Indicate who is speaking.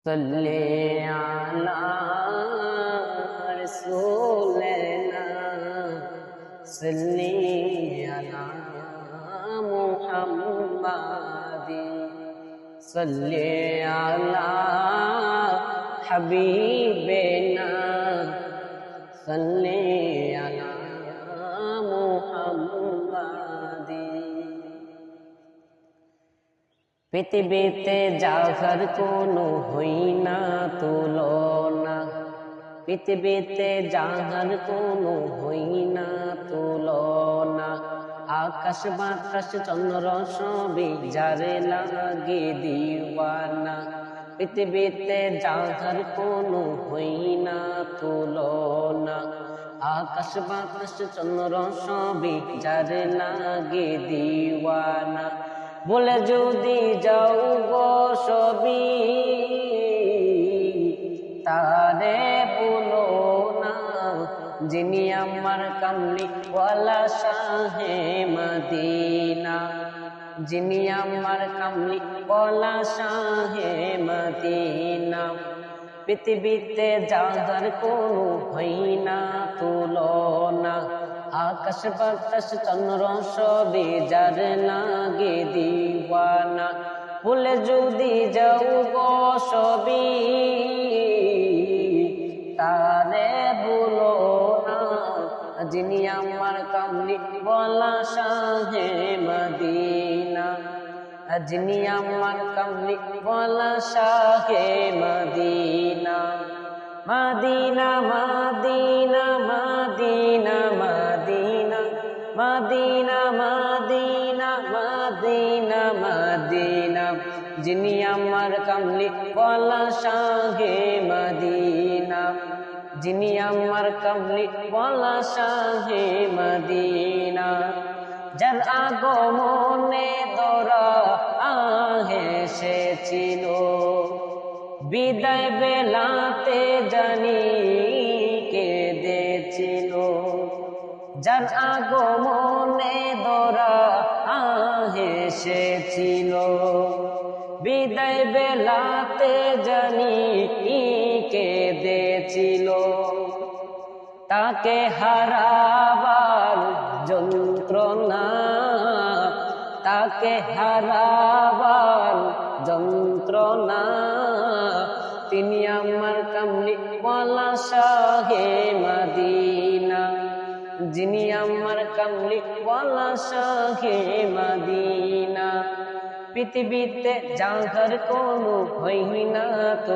Speaker 1: सल्ले अला रसूलना सल्ले अला मुहम्मदी सल्ले अला हबीबना सल्ले अला मुहम्मदी। পৃথিবীতে যাহার কোনো হই না তুলনা, পৃথিবীতে যাহার কোনো হই না তুলনা, আকাশ বাতাস চন্দ্র সবই যারে লাগে দিওয়ানা। পৃথিবীতে যাহার কোনো হই না তুলনা, আকাশ বাতাস চন্দ্র সবই যারে লাগে দিওয়ানা। বলে যদি যাও গো সবই তারে বলো না, যিনি আমার কামলি ওয়ালা শাহে মদিনা, যিনি আমার কামলি ওয়ালা শাহে মদিনা। পৃথিবীতে যাহার কোনো হই না তুলনা, আকাশ বাতাস চন্দ্র সবে যার লাগে দিওয়ানা। বলে যদি যাও গো সবই তারে বলো না, যিনি আমার কামলি ওয়ালা শাহে মদিনা, যিনি আমার কামলি ওয়ালা শাহে Medina. Medina Medina Medina Medina Medina Medina Medina Medina, যিনি আমার কামলি ওয়ালা শাহে মদিনা, যিনি আমার কামলি ওয়ালা শাহে মদিনা। যার আগমনে দরা এসেছিল, বিদায় বেলাতে জানি কেঁদেছিল। যার আগমনে দরা এসেছিল, বিদায় বেলাতে জানি কেঁদেছিল। তাকে হারাবার যন্ত্রণা, তাকে হারাবার যন্ত্রণা, তিনি আমার কামলি ওয়ালা শাহে মদিনা, যিনি আমার কামলি ওয়ালা শাহে মদিনা। পৃথিবীতে যাহার কোনো হই না তো